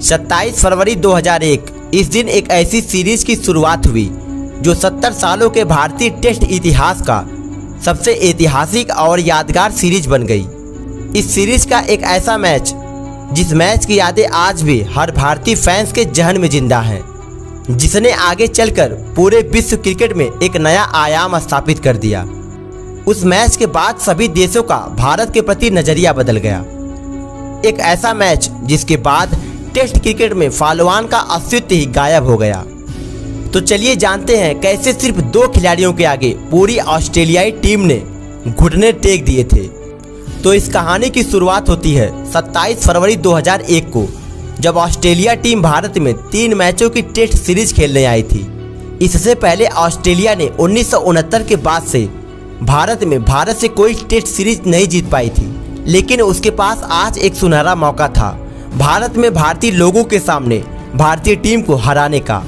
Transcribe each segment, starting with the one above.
27 फरवरी 2001 इस दिन एक ऐसी सीरीज की शुरुआत हुई जो 70 सालों के भारतीय टेस्ट इतिहास का सबसे ऐतिहासिक और यादगार सीरीज बन गई। इस सीरीज का एक ऐसा मैच जिस मैच की यादें आज भी हर भारतीय फैंस के जहन में जिंदा हैं, जिसने आगे चलकर पूरे विश्व क्रिकेट में एक नया आयाम स्थापित कर दिया। उस मैच के बाद सभी देशों का भारत के प्रति नजरिया बदल गया। एक ऐसा मैच जिसके बाद टेस्ट क्रिकेट में फालोआन का अस्तित्व ही गायब हो गया। तो चलिए जानते हैं कैसे सिर्फ 2 खिलाड़ियों के आगे पूरी ऑस्ट्रेलियाई टीम ने घुटने टेक दिए थे। तो इस कहानी की शुरुआत होती है 27 फरवरी 2001 को, जब ऑस्ट्रेलिया टीम भारत में 3 मैचों की टेस्ट सीरीज खेलने आई थी। इससे पहले ऑस्ट्रेलिया ने 1969 के बाद से भारत से कोई टेस्ट सीरीज नहीं जीत पाई थी, लेकिन उसके पास आज एक सुनहरा मौका था भारत में भारतीय लोगों के सामने भारतीय टीम को हराने का,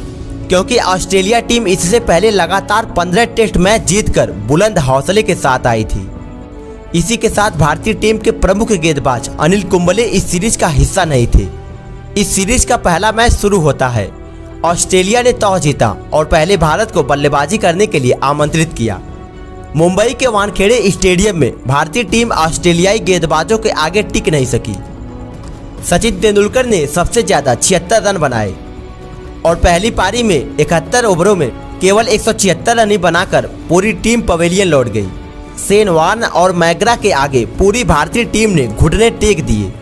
क्योंकि ऑस्ट्रेलिया टीम इससे पहले लगातार 15 टेस्ट मैच जीतकर बुलंद हौसले के साथ आई थी। इसी के साथ भारतीय टीम के प्रमुख गेंदबाज अनिल कुंबले इस सीरीज का हिस्सा नहीं थे। इस सीरीज का पहला मैच शुरू होता है। ऑस्ट्रेलिया ने टॉस जीता और पहले भारत को बल्लेबाजी करने के लिए आमंत्रित किया। मुंबई के वानखेड़े स्टेडियम में भारतीय टीम ऑस्ट्रेलियाई गेंदबाजों के आगे टिक नहीं सकी। सचिन तेंदुलकर ने सबसे ज्यादा 76 रन बनाए और पहली पारी में 71 ओवरों में केवल 176 रन ही बनाकर पूरी टीम पवेलियन लौट गई। शेन वॉर्न और मैग्रा के आगे पूरी भारतीय टीम ने घुटने टेक दिए।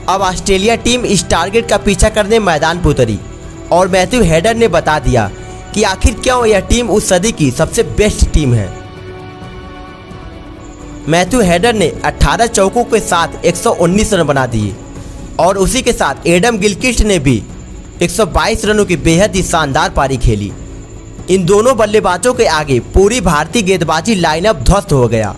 अब ऑस्ट्रेलिया टीम इस टारगेट का पीछा करने मैदान पर उतरी और मैथ्यू हेडन ने बता दिया कि आखिर क्यों यह टीम उस सदी की सबसे बेस्ट टीम है। मैथ्यू हेडन ने 18 चौकों के साथ 119 रन बना दिए और उसी के साथ एडम गिलक्रिस्ट ने भी 122 रनों की बेहद ही शानदार पारी खेली। इन दोनों बल्लेबाजों के आगे पूरी भारतीय गेंदबाजी लाइनअप ध्वस्त हो गया,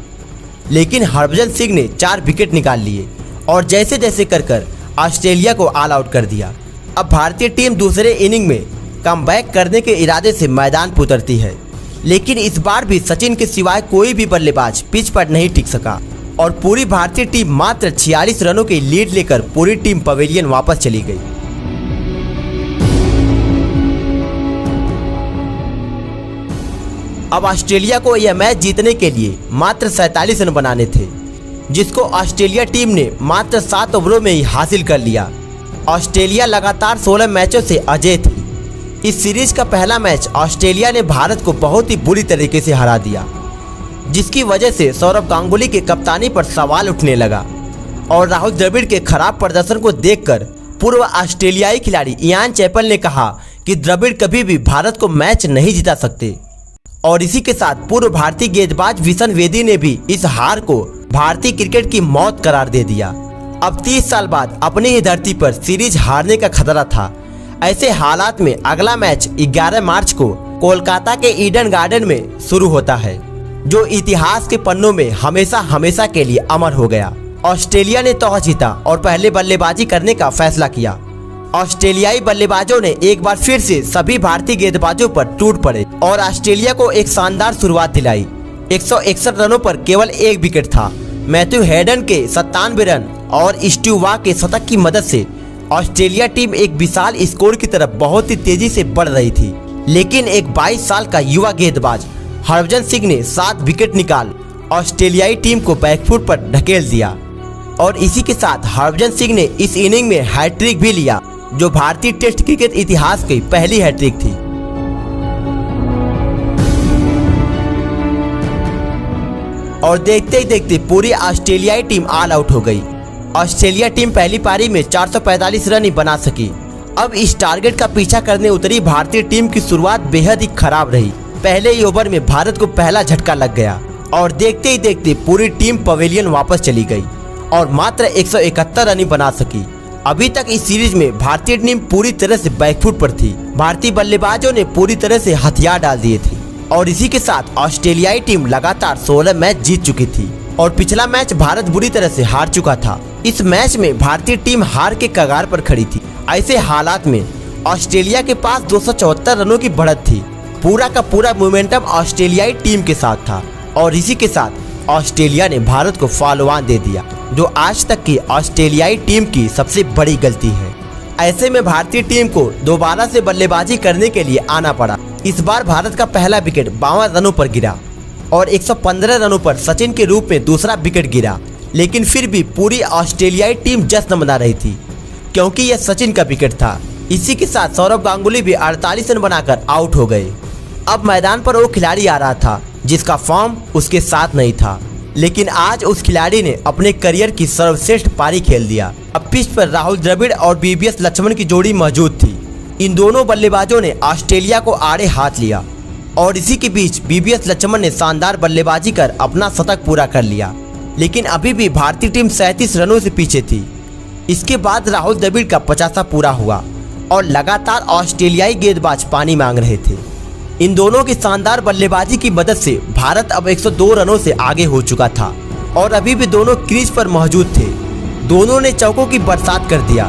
लेकिन हरभजन सिंह ने 4 विकेट निकाल लिए और जैसे जैसे कर ऑस्ट्रेलिया को ऑल आउट कर दिया। अब भारतीय टीम दूसरे इनिंग में कमबैक करने के इरादे से मैदान पर उतरती है, लेकिन इस बार भी सचिन के सिवाय कोई भी बल्लेबाज पिच पर नहीं टिक सका और पूरी भारतीय टीम मात्र 46 रनों की लीड लेकर पूरी टीम पवेलियन वापस चली गई। अब ऑस्ट्रेलिया को यह मैच जीतने के लिए मात्र 47 रन बनाने थे, जिसको ऑस्ट्रेलिया टीम ने मात्र 7 ओवरों में ही हासिल कर लिया। ऑस्ट्रेलिया लगातार 16 मैचों से अजेय थी। इस सीरीज का पहला मैच ऑस्ट्रेलिया ने भारत को बहुत ही बुरी तरीके से हरा दिया, जिसकी वजह से सौरव गांगुली के कप्तानी पर सवाल उठने लगा और राहुल द्रविड़ के खराब प्रदर्शन को देखकर पूर्व ऑस्ट्रेलियाई खिलाड़ी इयान चैपल ने कहा कि द्रविड़ कभी भी भारत को मैच नहीं जिता सकते। और इसी के साथ पूर्व भारतीय गेंदबाज विशन वेदी ने भी इस हार को भारतीय क्रिकेट की मौत करार दे दिया। अब 30 साल बाद अपनी ही धरती पर सीरीज हारने का खतरा था। ऐसे हालात में अगला मैच 11 मार्च को कोलकाता के ईडन गार्डन में शुरू होता है, जो इतिहास के पन्नों में हमेशा हमेशा के लिए अमर हो गया। ऑस्ट्रेलिया ने टॉस जीता और पहले बल्लेबाजी करने का फैसला किया। ऑस्ट्रेलियाई बल्लेबाजों ने एक बार फिर से सभी भारतीय गेंदबाजों पर टूट पड़े और ऑस्ट्रेलिया को एक शानदार शुरुआत दिलाई। 161 रनों पर केवल 1 विकेट था। मैथ्यू हेडन के 97 रन और स्टीव वॉ के शतक की मदद से ऑस्ट्रेलिया टीम एक विशाल स्कोर की तरफ बहुत ही तेजी से बढ़ रही थी, लेकिन एक 22 साल का युवा गेंदबाज हरभजन सिंह ने 7 विकेट निकाल ऑस्ट्रेलियाई टीम को बैकफुट पर ढकेल दिया और इसी के साथ हरभजन सिंह ने इस इनिंग में हैट्रिक भी लिया, जो भारतीय टेस्ट क्रिकेट इतिहास की पहली हैट्रिक थी। और देखते ही देखते पूरी ऑस्ट्रेलियाई टीम ऑल आउट हो गई। ऑस्ट्रेलिया टीम पहली पारी में 445 रन ही बना सकी। अब इस टारगेट का पीछा करने उतरी भारतीय टीम की शुरुआत बेहद ही खराब रही। पहले ही ओवर में भारत को पहला झटका लग गया और देखते ही देखते पूरी टीम पवेलियन वापस चली गई और मात्र 171 रन ही बना सकी। अभी तक इस सीरीज में भारतीय टीम पूरी तरह से बैकफुट पर थी। भारतीय बल्लेबाजों ने पूरी तरह से हथियार डाल दिए थे और इसी के साथ ऑस्ट्रेलियाई टीम लगातार 16 मैच जीत चुकी थी और पिछला मैच भारत बुरी तरह से हार चुका था। इस मैच में भारतीय टीम हार के कगार पर खड़ी थी। ऐसे हालात में ऑस्ट्रेलिया के पास 274 रनों की बढ़त थी। पूरा का पूरा मोमेंटम ऑस्ट्रेलियाई टीम के साथ था और इसी के साथ ऑस्ट्रेलिया ने भारत को फॉलोऑन दे दिया, जो आज तक की ऑस्ट्रेलियाई टीम की सबसे बड़ी गलती है। ऐसे में भारतीय टीम को दोबारा से बल्लेबाजी करने के लिए आना पड़ा। इस बार भारत का पहला विकेट 52 रनों पर गिरा और 115 रनों पर सचिन के रूप में दूसरा विकेट गिरा। लेकिन फिर भी पूरी ऑस्ट्रेलियाई टीम जश्न मना रही थी क्योंकि यह सचिन का विकेट था। इसी के साथ सौरव गांगुली भी 48 रन बनाकर आउट हो गए। अब मैदान पर वो खिलाड़ी आ रहा था जिसका फॉर्म उसके साथ नहीं था, लेकिन आज उस खिलाड़ी ने अपने करियर की सर्वश्रेष्ठ पारी खेल दिया। अब पिच पर राहुल द्रविड़ और बीवीएस लक्ष्मण की जोड़ी मौजूद थी। इन दोनों बल्लेबाजों ने ऑस्ट्रेलिया को आड़े हाथ लिया और इसी के बीच बीवीएस लक्ष्मण ने शानदार बल्लेबाजी कर अपना शतक पूरा कर लिया। लेकिन अभी भी भारतीय टीम 37 रनों से पीछे थी। इसके बाद राहुल द्रविड़ का 50 पूरा हुआ और लगातार ऑस्ट्रेलियाई गेंदबाज पानी मांग रहे थे। इन दोनों की शानदार बल्लेबाजी की मदद से भारत अब 102 रनों से आगे हो चुका था और अभी भी दोनों क्रीज पर मौजूद थे। दोनों ने चौकों की बरसात कर दिया।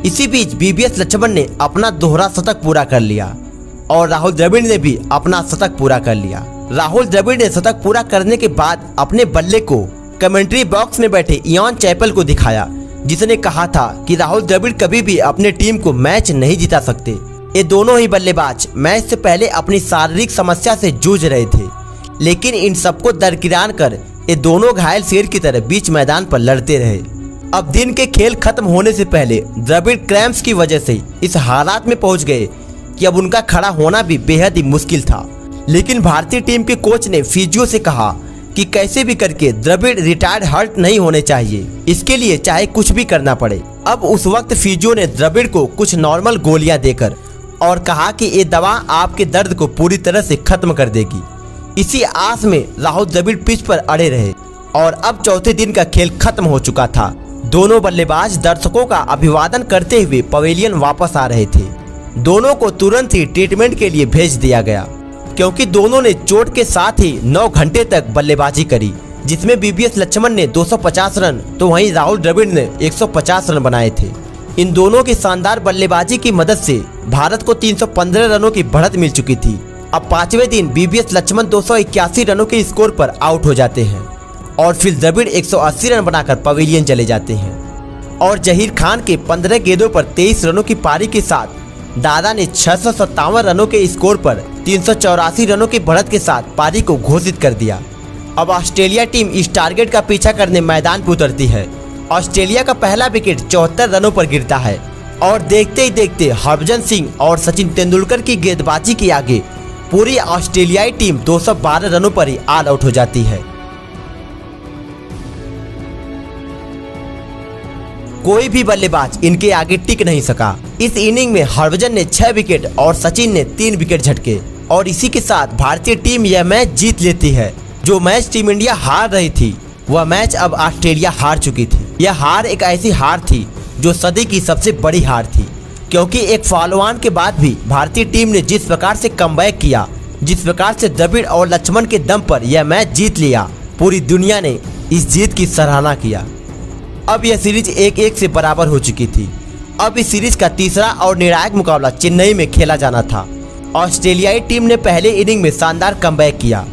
इसी बीच बीवीएस लक्ष्मण ने अपना दोहरा शतक पूरा कर लिया और राहुल द्रविड़ ने भी अपना शतक पूरा कर लिया। राहुल द्रविड़ ने शतक पूरा करने के बाद अपने बल्ले को कमेंट्री बॉक्स में बैठे इयान चैपल को दिखाया, जिसने कहा था कि राहुल द्रविड़ कभी भी अपने टीम को मैच नहीं जिता सकते। ये दोनों ही बल्लेबाज मैच से पहले अपनी शारीरिक समस्या से जूझ रहे थे, लेकिन इन सबको दरकिनार कर ये दोनों घायल शेर की तरह बीच मैदान पर लड़ते रहे। अब दिन के खेल खत्म होने से पहले द्रविड़ क्रैम्प्स की वजह से इस हालात में पहुंच गए कि अब उनका खड़ा होना भी बेहद ही मुश्किल था। लेकिन भारतीय टीम के कोच ने फिजियो से कहा कि कैसे भी करके द्रविड़ रिटायर्ड हर्ट नहीं होने चाहिए, इसके लिए चाहे कुछ भी करना पड़े। अब उस वक्त फिजियो ने द्रविड़ को कुछ नॉर्मल गोलियां देकर और कहा कि ये दवा आपके दर्द को पूरी तरह से खत्म कर देगी। इसी आस में राहुल द्रविड़ पिच पर अड़े रहे और अब चौथे दिन का खेल खत्म हो चुका था। दोनों बल्लेबाज दर्शकों का अभिवादन करते हुए पवेलियन वापस आ रहे थे। दोनों को तुरंत ही ट्रीटमेंट के लिए भेज दिया गया क्योंकि दोनों ने चोट के साथ ही 9 घंटे तक बल्लेबाजी करी, जिसमें बीवीएस लक्ष्मण ने 250 रन तो वहीं राहुल द्रविड़ ने 150 रन बनाए थे। इन दोनों की शानदार बल्लेबाजी की मदद से भारत को 315 रनों की बढ़त मिल चुकी थी। अब 5वें दिन बीवीएस लक्ष्मण 281 रनों के स्कोर पर आउट हो जाते हैं और फिर द्रविड़ 180 रन बनाकर पवेलियन चले जाते हैं और जहीर खान के 15 गेंदों पर 23 रनों की पारी के साथ दादा ने 657 रनों के स्कोर पर 384 रनों की बढ़त के साथ पारी को घोषित कर दिया। अब ऑस्ट्रेलिया टीम इस टारगेट का पीछा करने मैदान पर उतरती है। ऑस्ट्रेलिया का पहला विकेट 74 रनों पर गिरता है और देखते ही देखते हरभजन सिंह और सचिन तेंदुलकर की गेंदबाजी के आगे पूरी ऑस्ट्रेलियाई टीम 212 रनों पर ही ऑल आउट हो जाती है। कोई भी बल्लेबाज इनके आगे टिक नहीं सका। इस इनिंग में हरभजन ने 6 विकेट और सचिन ने 3 विकेट झटके और इसी के साथ भारतीय टीम यह मैच जीत लेती है। जो मैच टीम इंडिया हार रही थी वह मैच अब ऑस्ट्रेलिया हार चुकी थी। यह हार एक ऐसी हार थी जो सदी की सबसे बड़ी हार थी, क्योंकि एक फॉलोऑन के बाद भी भारतीय टीम ने जिस प्रकार से कमबैक किया, जिस प्रकार से द्रविड़ और लक्ष्मण के दम पर यह मैच जीत लिया, पूरी दुनिया ने इस जीत की सराहना किया। अब यह सीरीज 1-1 से बराबर हो चुकी थी। अब इस सीरीज का तीसरा और निर्णायक मुकाबला चेन्नई में खेला जाना था। ऑस्ट्रेलियाई टीम ने पहले इनिंग में शानदार कमबैक किया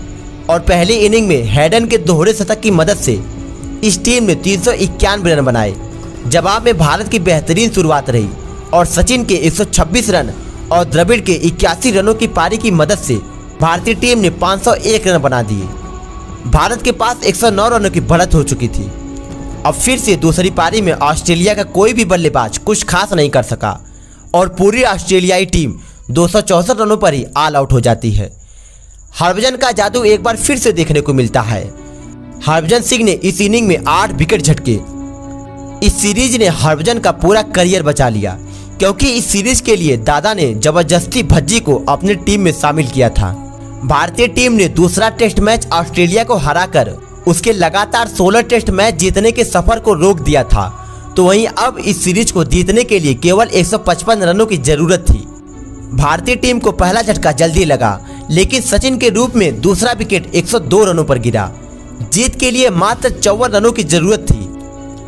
और पहले इनिंग में हैडन के दोहरे शतक की मदद से इस टीम ने 391 रन बनाए। जवाब में भारत की बेहतरीन शुरुआत रही और सचिन के 126 रन और द्रविड़ के 81 रनों की पारी की मदद से भारतीय टीम ने 501 रन बना दिए। भारत के पास 109 रनों की बढ़त हो चुकी थी। अब फिर से दूसरी पारी में ऑस्ट्रेलिया का कोई भी बल्लेबाज कुछ खास नहीं कर सका और पूरी ऑस्ट्रेलियाई टीम 264 रनों पर ही ऑल आउट हो जाती है। हरभजन का जादू एक बार फिर से देखने को मिलता है। हरभजन सिंह ने इस इनिंग में 8 विकेट झटके। इस सीरीज ने हरभजन का पूरा करियर बचा लिया, क्योंकि इस सीरीज के लिए दादा ने जबरदस्ती भज्जी को अपनी टीम में शामिल किया था। भारतीय टीम ने दूसरा टेस्ट मैच ऑस्ट्रेलिया को हराकर उसके लगातार 16 टेस्ट मैच जीतने के सफर को रोक दिया था। तो वहीं अब इस सीरीज को जीतने के लिए केवल 155 रनों की जरूरत थी। भारतीय टीम को पहला झटका जल्दी लगा, लेकिन सचिन के रूप में दूसरा विकेट 102 रनों पर गिरा। जीत के लिए मात्र 54 रनों की जरूरत थी,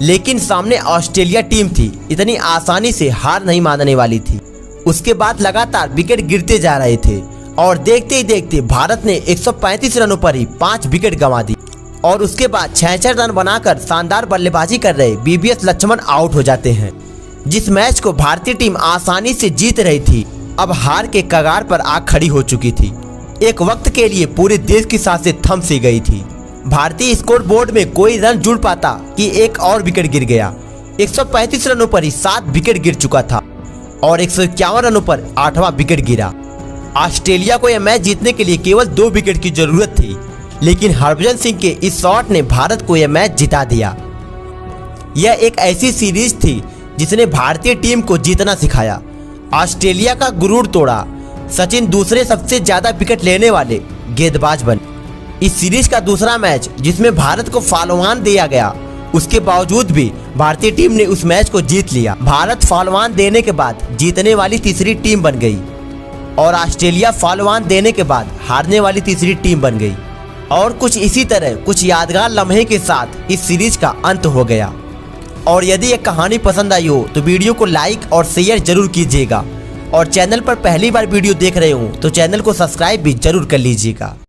लेकिन सामने ऑस्ट्रेलिया टीम थी, इतनी आसानी से हार नहीं मानने वाली थी। उसके बाद लगातार विकेट गिरते जा रहे थे और देखते ही देखते भारत ने 135 रनों पर ही 5 विकेट गंवा दी। और उसके बाद 66 रन बनाकर शानदार बल्लेबाजी कर रहे बीबीएस लक्ष्मण आउट हो जाते हैं। जिस मैच को भारतीय टीम आसानी से जीत रही थी अब हार के कगार पर आ खड़ी हो चुकी थी। एक वक्त के लिए पूरे देश की सांसें थम सी गई थी। भारतीय स्कोर बोर्ड में कोई रन जुड़ पाता कि एक और विकेट गिर गया। 135 रनों पर ही 7 विकेट गिर चुका था और 151 रनों पर 8वां विकेट गिरा। ऑस्ट्रेलिया को यह मैच जीतने के लिए केवल 2 विकेट की जरूरत थी, लेकिन हरभजन सिंह के इस शॉट ने भारत को यह मैच जिता दिया। यह एक ऐसी सीरीज थी जिसने भारतीय टीम को जीतना सिखाया, ऑस्ट्रेलिया का गुरूर तोड़ा। सचिन दूसरे सबसे ज्यादा विकेट लेने वाले गेंदबाज बने। इस सीरीज का दूसरा मैच जिसमें भारत को फॉलोऑन दिया गया, उसके बावजूद भी भारतीय टीम ने उस मैच को जीत लिया। भारत फॉलोऑन देने के बाद जीतने वाली तीसरी टीम बन गई और ऑस्ट्रेलिया फॉलोऑन देने के बाद हारने वाली तीसरी टीम बन गई। और कुछ इसी तरह कुछ यादगार लम्हे के साथ इस सीरीज का अंत हो गया। और यदि ये कहानी पसंद आई हो तो वीडियो को लाइक और शेयर जरूर कीजिएगा और चैनल पर पहली बार वीडियो देख रहे हो तो चैनल को सब्सक्राइब भी जरूर कर लीजिएगा।